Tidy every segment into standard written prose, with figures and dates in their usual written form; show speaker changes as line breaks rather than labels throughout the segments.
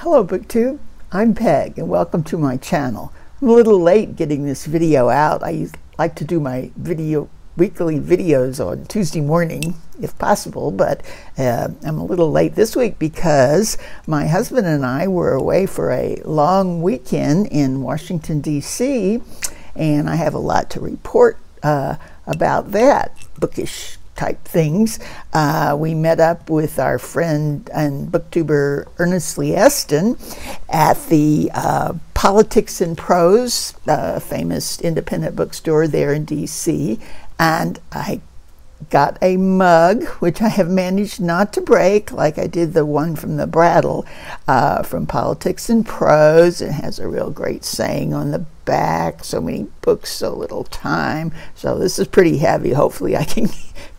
Hello BookTube, I'm Peg and welcome to my channel. I'm a little late getting this video out. I like to do my weekly videos on Tuesday morning if possible, but I'm a little late this week because my husband and I were away for a long weekend in Washington DC, and I have a lot to report about that, bookish type things. We met up with our friend and booktuber Ernestly Eston at the Politics and Prose, famous independent bookstore there in DC, and I got a mug, which I have managed not to break, like I did the one from the Brattle, from Politics and Prose. It has a real great saying on the back, so many books, so little time. So this is pretty heavy. Hopefully I can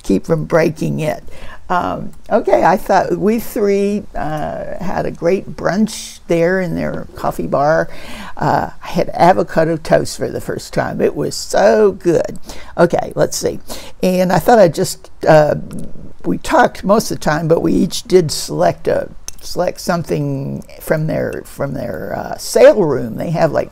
keep from breaking it. Okay, I thought we three had a great brunch there in their coffee bar. I had avocado toast for the first time. It was so good. Okay, let's see. And I thought I'd just, we talked most of the time, but we each did select something from their sale room. They have like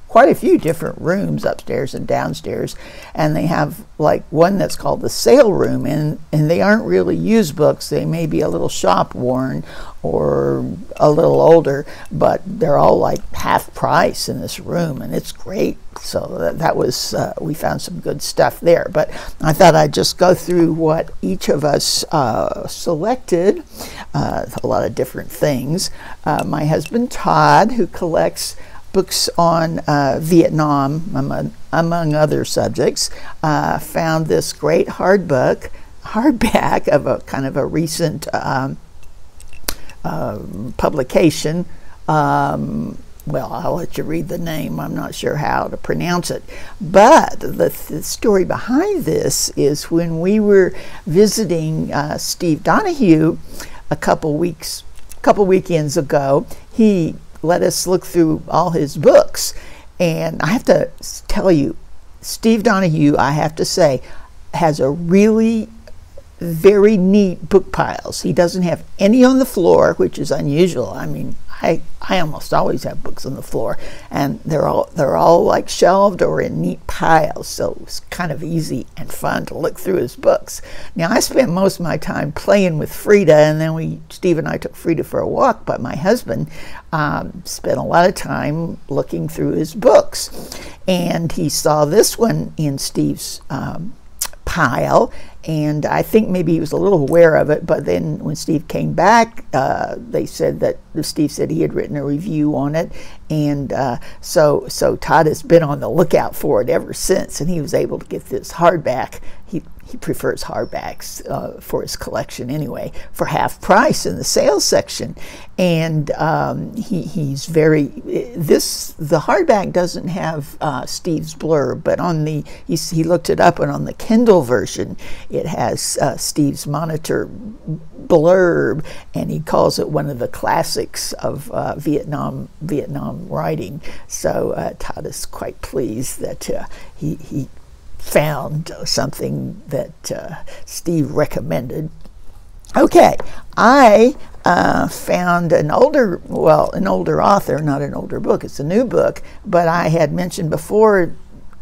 quite a few different rooms upstairs and downstairs, and they have like one that's called the sale room, and they aren't really used books. They may be a little shop worn or a little older, but they're all like half price in this room, and it's great. So that was we found some good stuff there, but I thought I'd just go through what each of us selected. A lot of different things. My husband Todd, who collects books on Vietnam, among other subjects, found this great hardback of a kind of a recent publication. Well, I'll let you read the name. I'm not sure how to pronounce it. But the story behind this is when we were visiting Steve Donahue a couple weekends ago, he let us look through all his books, and I have to tell you, Steve Donahue, I have to say, has a really very neat book piles. He doesn't have any on the floor, which is unusual. I mean, I almost always have books on the floor, and they're all like shelved or in neat piles, so it's kind of easy and fun to look through his books. Now, I spent most of my time playing with Frida, and then Steve and I took Frida for a walk, but my husband spent a lot of time looking through his books, and he saw this one in Steve's pile, and I think maybe he was a little aware of it, but then when Steve came back, they said that Steve said he had written a review on it, and so Todd has been on the lookout for it ever since, and he was able to get this hardback. He prefers hardbacks for his collection anyway, for half price in the sales section. And he's very, the hardback doesn't have Steve's blurb, but on he looked it up, and on the Kindle version it has Steve's monitor blurb, and he calls it one of the classics of Vietnam writing. So Todd is quite pleased that he found something that Steve recommended. Okay, I found an older author, not an older book, it's a new book, but I had mentioned before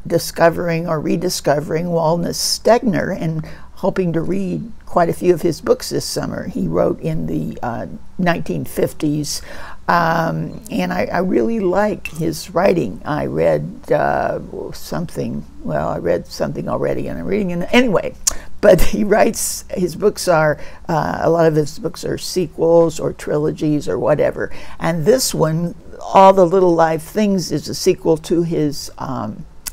discovering or rediscovering Wallace Stegner and hoping to read quite a few of his books this summer. He wrote in the 1950s, and I really like his writing. I read something already, and I'm reading it anyway. But he writes, his books are, a lot of his books are sequels or trilogies or whatever. And this one, All the Little Live Things, is a sequel to his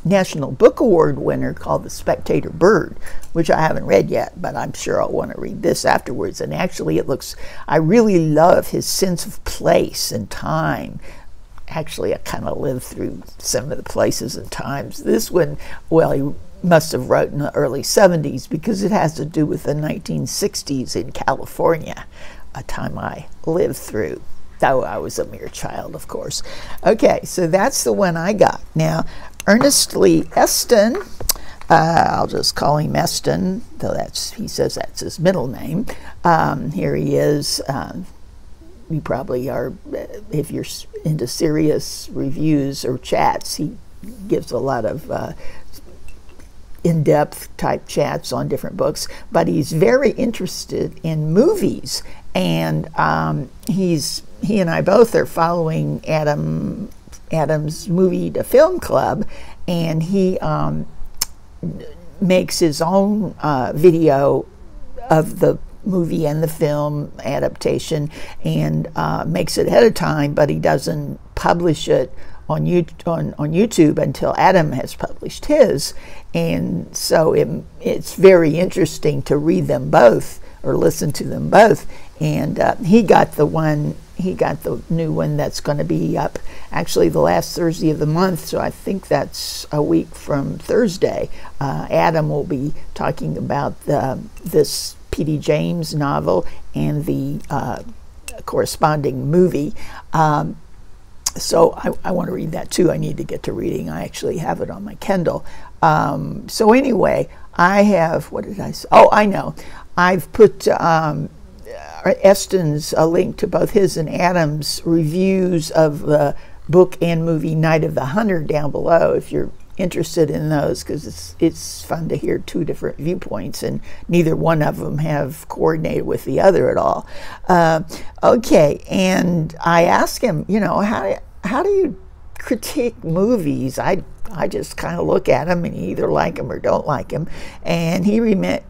National Book Award winner called The Spectator Bird, which I haven't read yet, but I'm sure I'll want to read this afterwards. And actually I really love his sense of place and time. Actually, I kind of lived through some of the places and times. This one, well, he must have wrote in the early 70s because it has to do with the 1960s in California, a time I lived through, though I was a mere child, of course. Okay, so that's the one I got. Now, Ernestly Eston, I'll just call him Eston, though he says that's his middle name. Here he is. you probably are, if you're into serious reviews or chats, he gives a lot of in-depth type chats on different books, but he's very interested in movies, and he and I both are following Adam's Movie to Film Club, and he makes his own video of the movie and the film adaptation, and makes it ahead of time, but he doesn't publish it on YouTube until Adam has published his. And so it's very interesting to read them both or listen to them both. And he got the new one that's going to be up actually the last Thursday of the month, so I think that's a week from Thursday. Adam will be talking about this P.D. James novel and the corresponding movie. So I want to read that too. I need to get to reading. I actually have it on my Kindle. So anyway, I have, what did I say? Oh, I know. I've put Eston's a link to both his and Adam's reviews of the book and movie Night of the Hunter down below if you're interested in those, because it's fun to hear two different viewpoints, and neither one of them have coordinated with the other at all. Okay, and I asked him, how do you critique movies? I just kind of look at them and either like them or don't like them, and he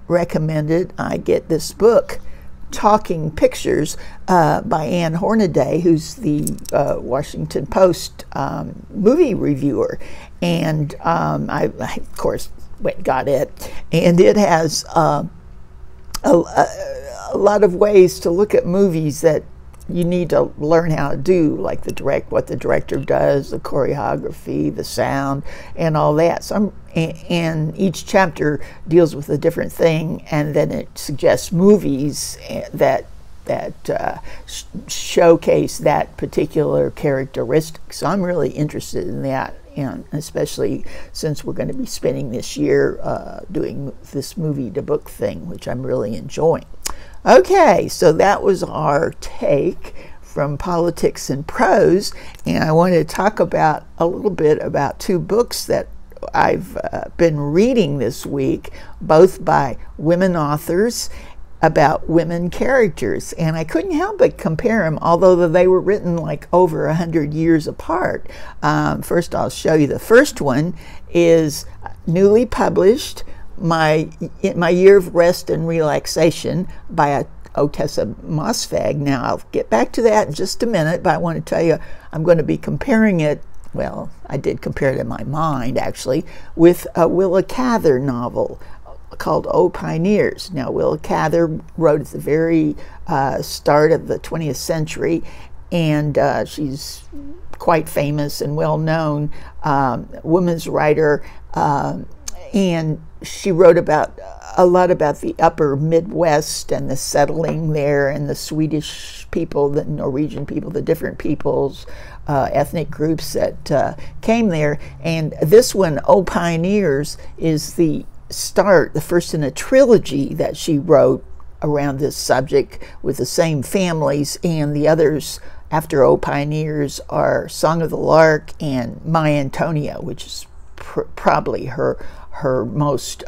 recommended I get this book, Talking Pictures, by Anne Hornaday, who's the Washington Post movie reviewer. And I, of course, went and got it. And it has a lot of ways to look at movies that you need to learn how to do, like what the director does, the choreography, the sound, and all that. So and each chapter deals with a different thing, and then it suggests movies that showcase that particular characteristic. So I'm really interested in that, and especially since we're going to be spending this year doing this movie to book thing, which I'm really enjoying. Okay, so that was our take from Politics and Prose, and I want to talk about a little bit about two books that I've been reading this week, both by women authors about women characters, and I couldn't help but compare them, although they were written like over 100 years apart. First, I'll show you. The first one is newly published, My Year of Rest and Relaxation by Otessa Moshfegh. Now, I'll get back to that in just a minute, but I want to tell you I'm going to be comparing it, well, I did compare it in my mind, actually, with a Willa Cather novel called O Pioneers. Now, Willa Cather wrote at the very start of the 20th century, and she's quite famous and well-known women's writer, and she wrote a lot about the upper Midwest and the settling there, and the Swedish people, the Norwegian people, the different peoples, ethnic groups that came there. And this one, O Pioneers, is the first in a trilogy that she wrote around this subject with the same families, and the others after O Pioneers are Song of the Lark and My Antonia, which is probably her most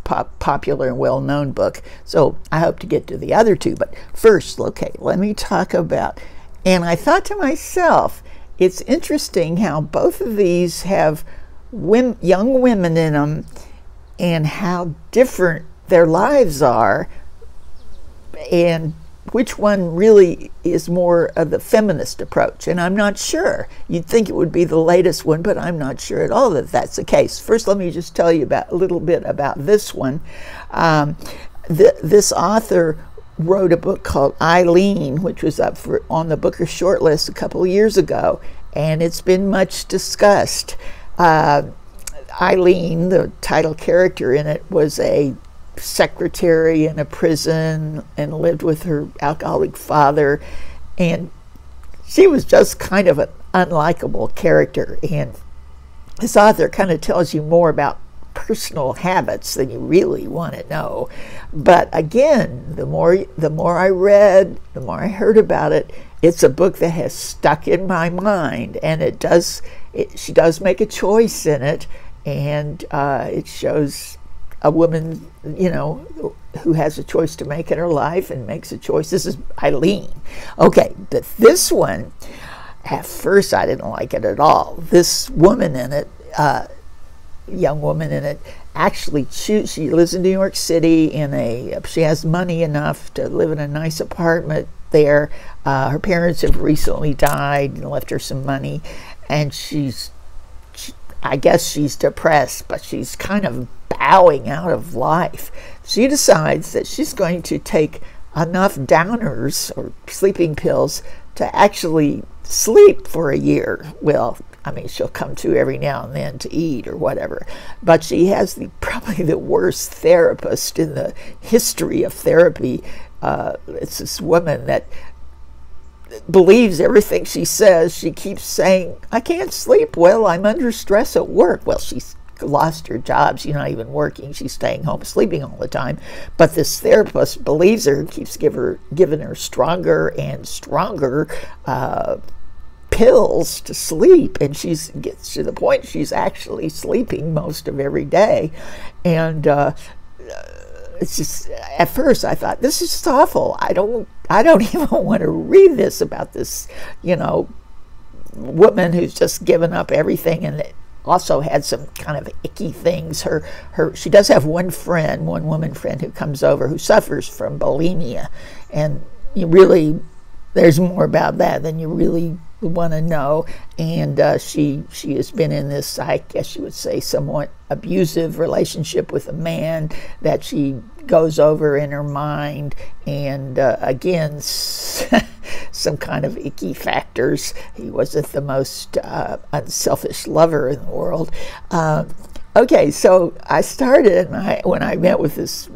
popular and well-known book. So I hope to get to the other two, but first, okay, let me talk about, and I thought to myself, it's interesting how both of these have young women in them, and how different their lives are, and which one really is more of the feminist approach. And I'm not sure. You'd think it would be the latest one, but I'm not sure at all that that's the case. First, let me just tell you a little bit about this one. This author wrote a book called Eileen, which was up on the Booker shortlist a couple of years ago, and it's been much discussed. Eileen, the title character in it, was a secretary in a prison and lived with her alcoholic father, and she was just kind of an unlikable character. And this author kind of tells you more about personal habits, then you really want to know. But again, the more I read, the more I heard about it, it's a book that has stuck in my mind, and she does make a choice in it, and it shows a woman, who has a choice to make in her life and makes a choice. This is Eileen. Okay, but this one, at first I didn't like it at all. This woman in it, young woman in it, actually she lives in New York City she has money enough to live in a nice apartment there. Her parents have recently died and left her some money, and I guess she's depressed, but she's kind of bowing out of life. She decides that she's going to take enough downers or sleeping pills to actually sleep for a year. Well, I mean, she'll come to every now and then to eat or whatever, but she has probably the worst therapist in the history of therapy. It's this woman that believes everything she says. She keeps saying, I can't sleep well, I'm under stress at work. Well, she's lost her job, she's not even working, she's staying home sleeping all the time, but this therapist believes her and keeps giving her stronger and stronger pills to sleep, and she gets to the point she's actually sleeping most of every day. And it's just, at first I thought, this is just awful. I don't even want to read this about this, woman who's just given up everything, and also had some kind of icky things. She does have one woman friend who comes over who suffers from bulimia, and there's more about that than you really want to know. And she has been in this, I guess you would say, somewhat abusive relationship with a man that she goes over in her mind, and again, some kind of icky factors. He wasn't the most unselfish lover in the world. Okay, so I started, when I met with this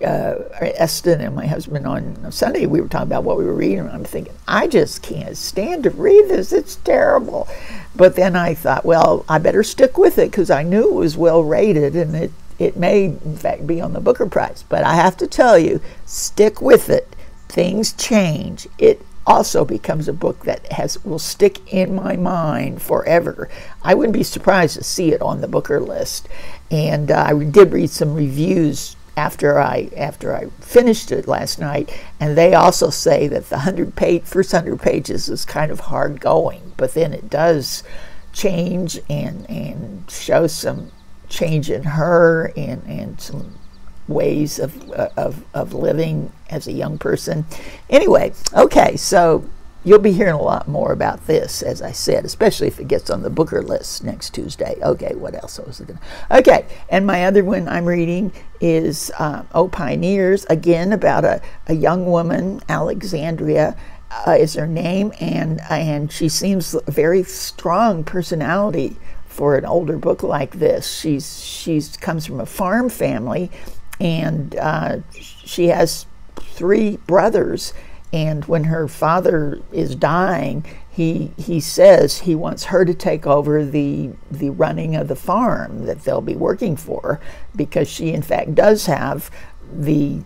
Eston and my husband on Sunday, we were talking about what we were reading, and I'm thinking, I just can't stand to read this. It's terrible. But then I thought, well, I better stick with it, because I knew it was well rated, and it may, in fact, be on the Booker Prize. But I have to tell you, stick with it. Things change. It also becomes a book that will stick in my mind forever. I wouldn't be surprised to see it on the Booker list. And I did read some reviews after I finished it last night, and they also say that the first 100 pages is kind of hard going, but then it does change and show some change in her and some ways of living as a young person. Anyway, okay, so you'll be hearing a lot more about this, as I said, especially if it gets on the Booker list next Tuesday. Okay, what else was it? Okay, and my other one I'm reading is Pioneers, again about a young woman. Alexandria is her name, and she seems a very strong personality for an older book like this. She's comes from a farm family, and she has 3 brothers. And when her father is dying, he says he wants her to take over the running of the farm that they'll be working for, because she in fact does have the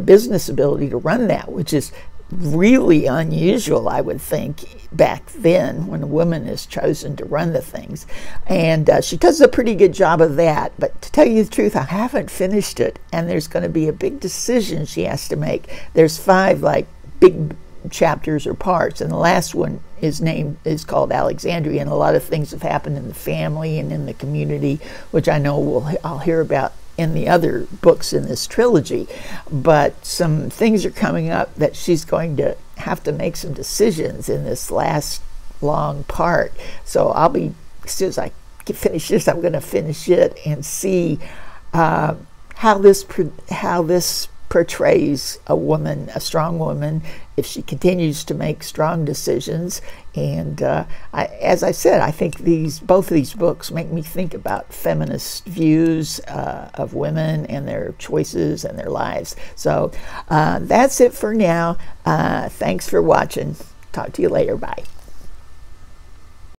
business ability to run that, which is really unusual, I would think, back then, when a woman is chosen to run the things. And she does a pretty good job of that. But to tell you the truth, I haven't finished it, and there's going to be a big decision she has to make. There's 5 big chapters or parts, and the last one is called Alexandria, and a lot of things have happened in the family and in the community, which I know I'll hear about in the other books in this trilogy. But some things are coming up that she's going to have to make some decisions in this last long part. So as soon as I finish this, I'm going to finish it and see how this portrays a woman, a strong woman, if she continues to make strong decisions. And as I said, I think both of these books make me think about feminist views of women and their choices and their lives. So that's it for now. Thanks for watching. Talk to you later. Bye.